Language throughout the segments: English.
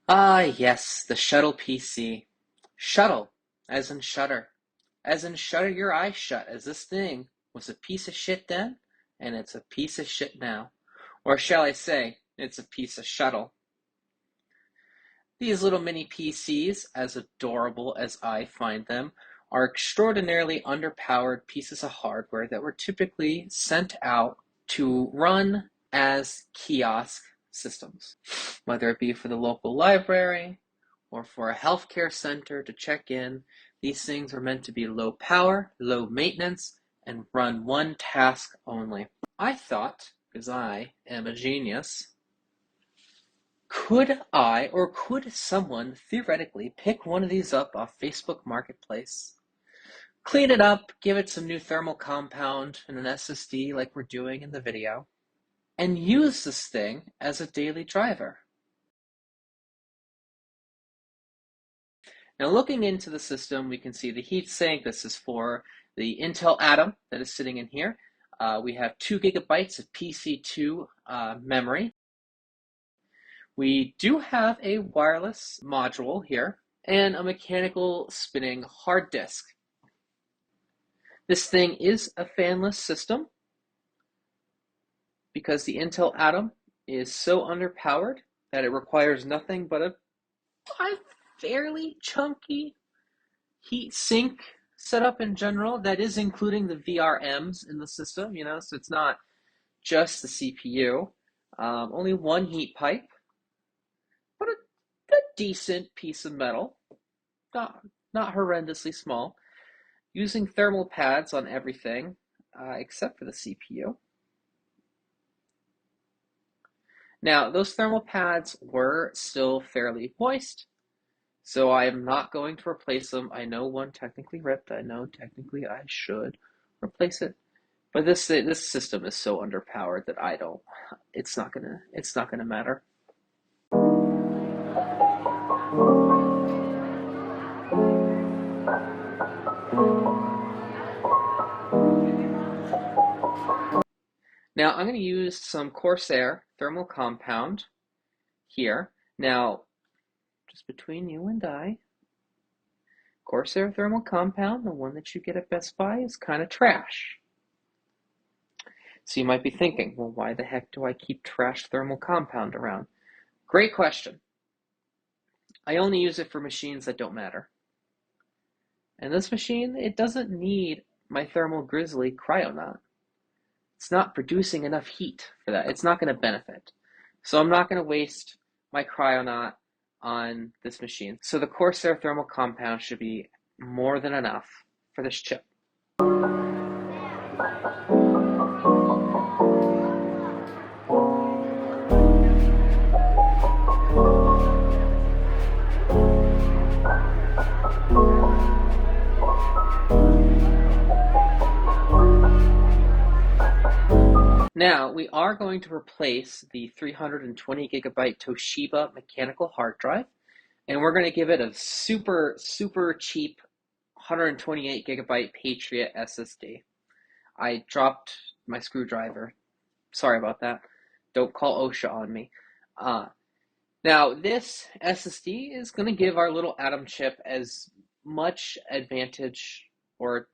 Ah, yes, the Shuttle PC. Shuttle, as in shutter. As in shutter your eyes shut, as this thing was a piece of shit then, and it's a piece of shit now. Or shall I say, it's a piece of shuttle. These little mini PCs, as adorable as I find them, are extraordinarily underpowered pieces of hardware that were typically sent out to run as kiosk systems, whether it be for the local library or for a healthcare center to check in. These things were meant to be low power, low maintenance, and run one task only. I thought, because I am a genius, could I or could someone theoretically pick one of these up off Facebook Marketplace, clean it up, give it some new thermal compound and an SSD like we're doing in the video, and use this thing as a daily driver? Now looking into the system, we can see the heatsink. This is for the Intel Atom that is sitting in here. We have 2 gigabytes of PC2 memory. We do have a wireless module here and a mechanical spinning hard disk. This thing is a fanless system because the Intel Atom is so underpowered that it requires nothing but a fairly chunky heat sink setup in general. That is including the VRMs in the system, so it's not just the CPU. Only one heat pipe, but a decent piece of metal, not horrendously small, using thermal pads on everything except for the CPU. Now, those thermal pads were still fairly moist, so I am not going to replace them. I know one technically ripped. I know technically I should replace it, but this system is so underpowered that it's not gonna matter. Now I'm going to use some Corsair thermal compound here. Now, just between you and I, Corsair thermal compound, the one that you get at Best Buy, is kind of trash. So you might be thinking, well, why the heck do I keep trash thermal compound around? Great question. I only use it for machines that don't matter. And this machine, it doesn't need my Thermal Grizzly Cryonaut. It's not producing enough heat for that. It's not going to benefit. So I'm not going to waste my Cryonaut on this machine. So the Corsair thermal compound should be more than enough for this chip. Now, we are going to replace the 320 gigabyte Toshiba mechanical hard drive, and we're going to give it a super, super cheap 128 gigabyte Patriot SSD. I dropped my screwdriver. Sorry about that. Don't call OSHA on me. Now, this SSD is going to give our little Atom chip as much advantage, or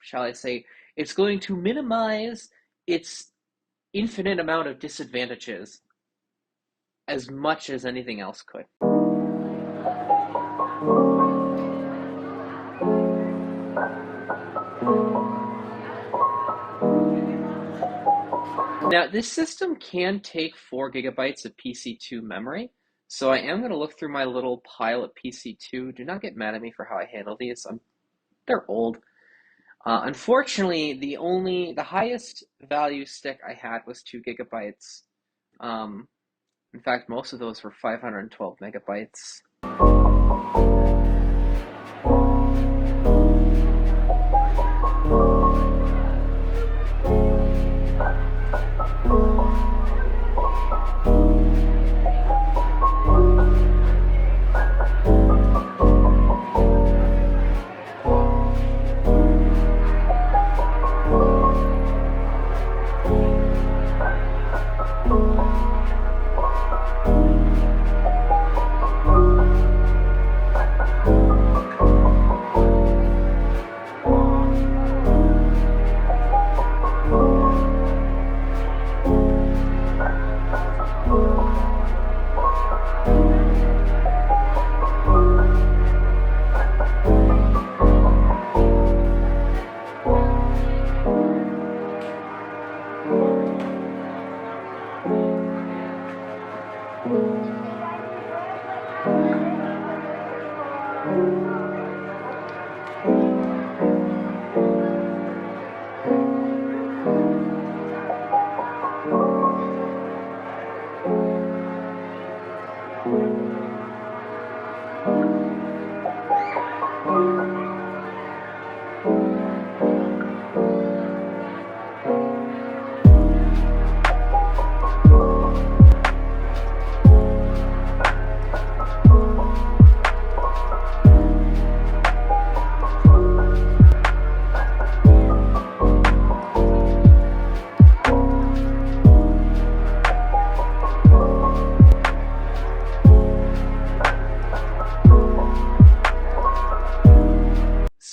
shall I say, it's going to minimize its infinite amount of disadvantages as much as anything else could. Now, this system can take 4 gigabytes of PC2 memory, so I am going to look through my little pile of PC2. Do not get mad at me for how I handle these. They're old. Unfortunately, the highest value stick I had was 2 gigabytes. In fact, most of those were 512 megabytes.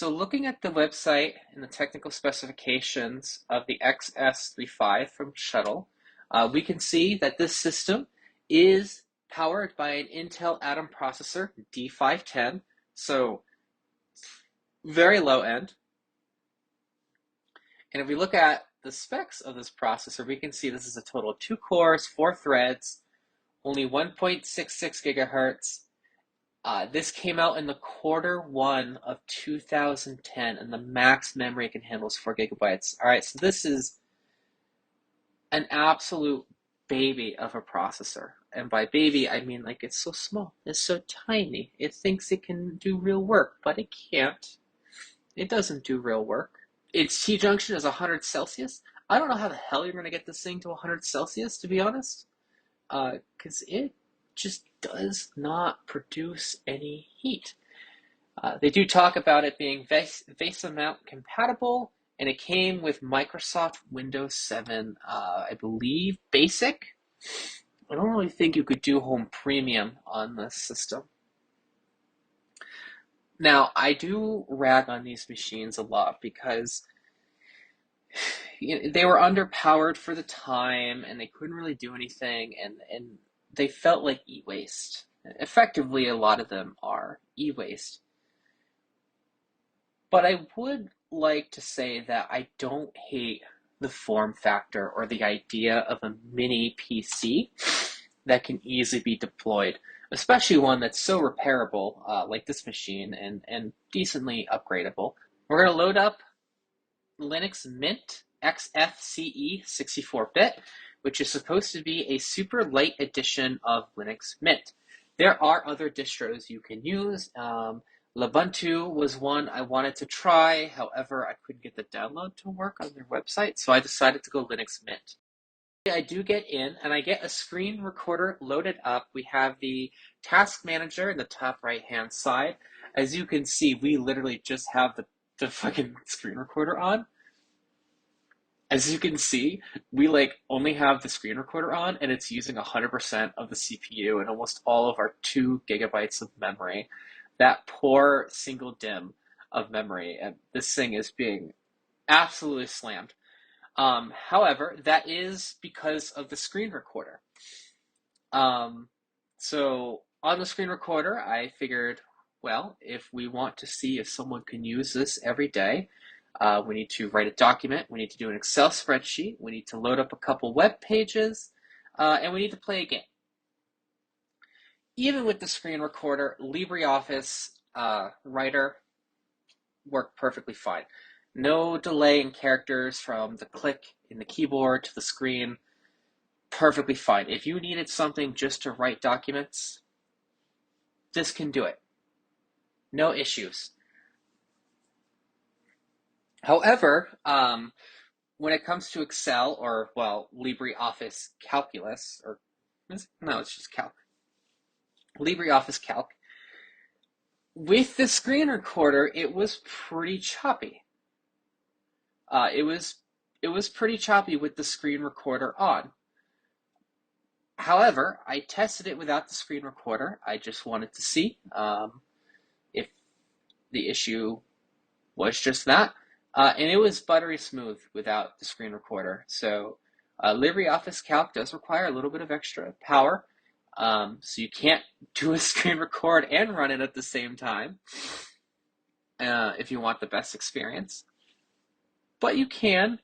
So looking at the website and the technical specifications of the XS35 from Shuttle, we can see that this system is powered by an Intel Atom processor D510, so very low end. And if we look at the specs of this processor, we can see this is a total of 2 cores, 4 threads, only 1.66 gigahertz. This came out in the Q1 of 2010, and the max memory it can handle is 4 gigabytes. All right, so this is an absolute baby of a processor. And by baby, I mean like it's so small, it's so tiny. It thinks it can do real work, but it can't. It doesn't do real work. Its T-junction is 100 Celsius. I don't know how the hell you're going to get this thing to 100 Celsius, to be honest, because it just does not produce any heat. They do talk about it being VESA mount compatible, and it came with Microsoft Windows 7, I believe, Basic. I don't really think you could do Home Premium on this system. Now, I do rag on these machines a lot because they were underpowered for the time, and they couldn't really do anything, and they felt like e-waste. Effectively, a lot of them are e-waste. But I would like to say that I don't hate the form factor or the idea of a mini PC that can easily be deployed, especially one that's so repairable like this machine and decently upgradable. We're going to load up Linux Mint XFCE 64-bit, which is supposed to be a super light edition of Linux Mint. There are other distros you can use. Ubuntu was one I wanted to try, however, I couldn't get the download to work on their website, so I decided to go Linux Mint. I do get in, and I get a screen recorder loaded up. We have the task manager in the top right-hand side. As you can see, we literally just have the fucking screen recorder on. As you can see, we only have the screen recorder on, and it's using 100% of the CPU and almost all of our 2 gigabytes of memory. That poor single DIMM of memory, and this thing is being absolutely slammed. However, that is because of the screen recorder. So on the screen recorder, I figured, well, if we want to see if someone can use this every day, we need to write a document, we need to do an Excel spreadsheet, we need to load up a couple web pages, and we need to play a game. Even with the screen recorder, LibreOffice Writer worked perfectly fine. No delay in characters from the click in the keyboard to the screen. Perfectly fine. If you needed something just to write documents, this can do it. No issues. However, when it comes to Excel or, well, LibreOffice Calculus, or no, it's just Calc. LibreOffice Calc. With the screen recorder, it was pretty choppy. It was pretty choppy with the screen recorder on. However, I tested it without the screen recorder. I just wanted to see if the issue was just that. And it was buttery smooth without the screen recorder. So LibreOffice Calc does require a little bit of extra power. So you can't do a screen record and run it at the same time if you want the best experience. But you can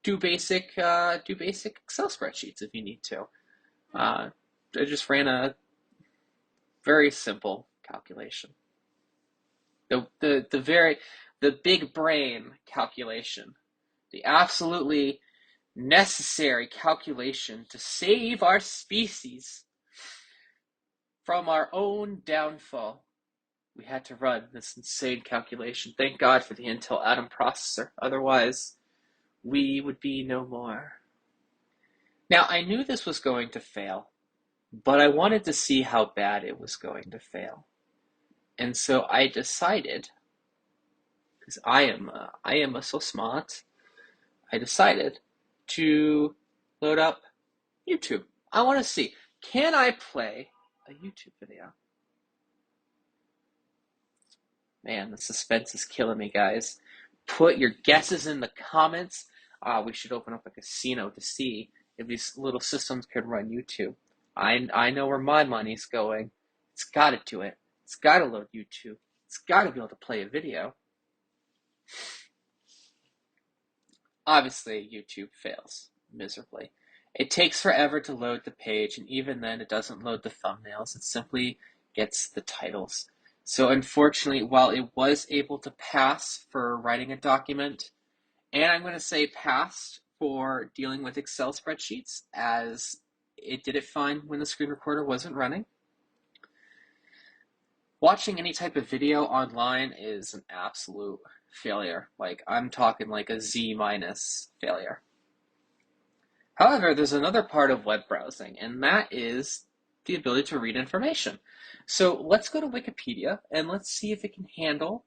do basic Excel spreadsheets if you need to. I just ran a very simple calculation. The big brain calculation, the absolutely necessary calculation to save our species from our own downfall. We had to run this insane calculation. Thank God for the Intel Atom processor. Otherwise, we would be no more. Now, I knew this was going to fail, but I wanted to see how bad it was going to fail. And so I decided, because I am so smart, I decided to load up YouTube. I want to see, can I play a YouTube video? Man, the suspense is killing me, guys. Put your guesses in the comments. We should open up a casino to see if these little systems can run YouTube. I know where my money's going. It's got to do it. It's got to load YouTube. It's got to be able to play a video. Obviously, YouTube fails miserably. It takes forever to load the page, and even then it doesn't load the thumbnails. It simply gets the titles. So unfortunately, while it was able to pass for writing a document, and I'm going to say passed for dealing with Excel spreadsheets, as it did it fine when the screen recorder wasn't running, watching any type of video online is an absolute failure. Like, I'm talking like a Z minus failure. However, there's another part of web browsing, and that is the ability to read information. So let's go to Wikipedia and let's see if it can handle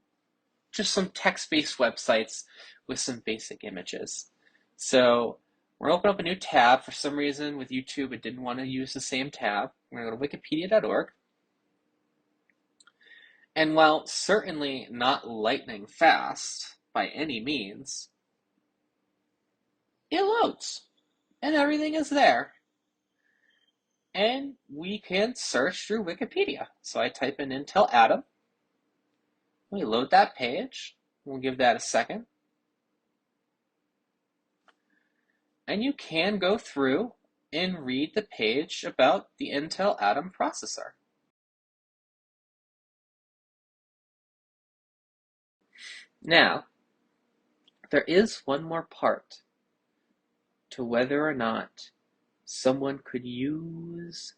just some text-based websites with some basic images. So we're going to open up a new tab. For some reason with YouTube, it didn't want to use the same tab. We're going to go to wikipedia.org. And while certainly not lightning fast by any means, it loads and everything is there. And we can search through Wikipedia. So I type in Intel Atom. We load that page. We'll give that a second. And you can go through and read the page about the Intel Atom processor. Now, there is one more part to whether or not someone could use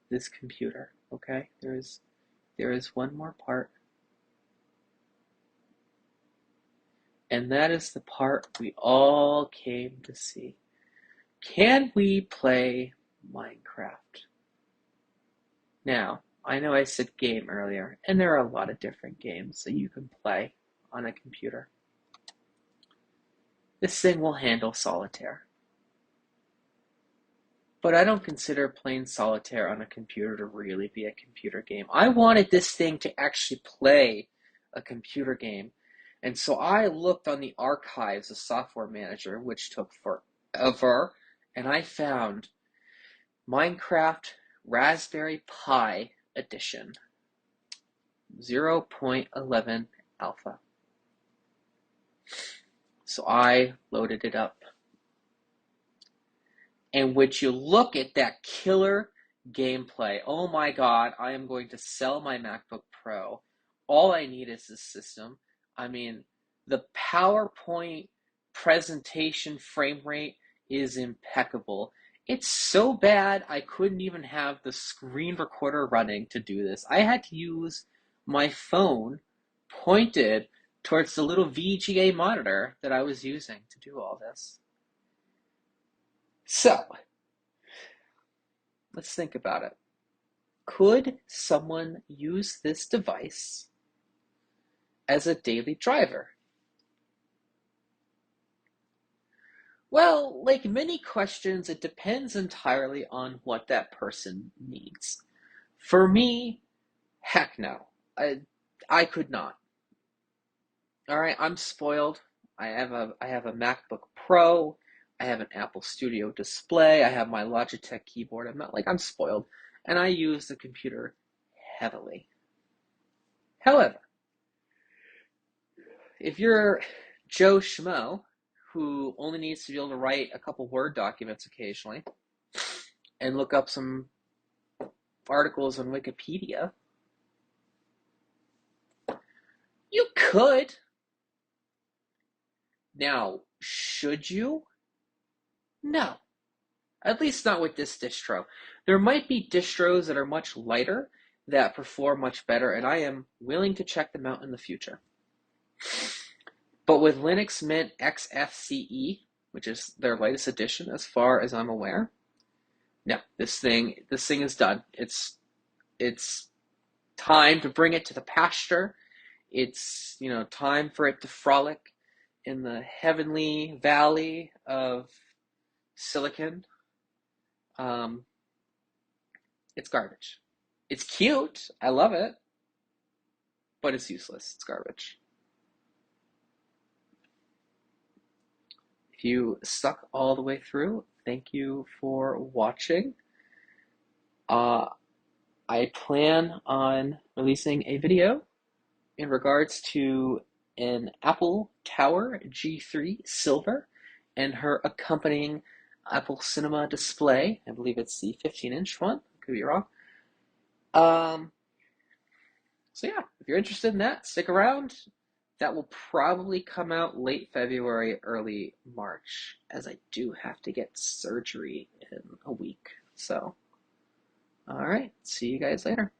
this computer, okay? There is one more part. And that is the part we all came to see. Can we play Minecraft? Now, I know I said game earlier, and there are a lot of different games that you can play on a computer. This thing will handle solitaire. But I don't consider playing solitaire on a computer to really be a computer game. I wanted this thing to actually play a computer game. And so I looked on the archives of Software Manager, which took forever, and I found Minecraft Raspberry Pi Edition 0.11 Alpha. So I loaded it up. And would you look at that killer gameplay? Oh my God, I am going to sell my MacBook Pro. All I need is this system. I mean, the PowerPoint presentation frame rate is impeccable. It's so bad I couldn't even have the screen recorder running to do this. I had to use my phone pointed towards the little VGA monitor that I was using to do all this. So, let's think about it. Could someone use this device as a daily driver? Well, like many questions, it depends entirely on what that person needs. For me, heck no. I could not. All right, I'm spoiled. I have a MacBook Pro. I have an Apple Studio display. I have my Logitech keyboard. I'm spoiled. And I use the computer heavily. However, if you're Joe Schmo, who only needs to be able to write a couple Word documents occasionally and look up some articles on Wikipedia, you could. Now, should you? No. At least not with this distro. There might be distros that are much lighter that perform much better, and I am willing to check them out in the future. But with Linux Mint XFCE, which is their latest edition as far as I'm aware, no, this thing is done. It's time to bring it to the pasture. It's, time for it to frolic in the heavenly valley of silicon. It's garbage. It's cute. I love it. but it's useless. It's garbage. If you stuck all the way through, thank you for watching. I plan on releasing a video in regards to an Apple Tower G3 Silver and her accompanying Apple Cinema display. I believe it's the 15-inch one. Could be wrong. So yeah, if you're interested in that, stick around. That will probably come out late February, early March, as I do have to get surgery in a week. So, all right, see you guys later.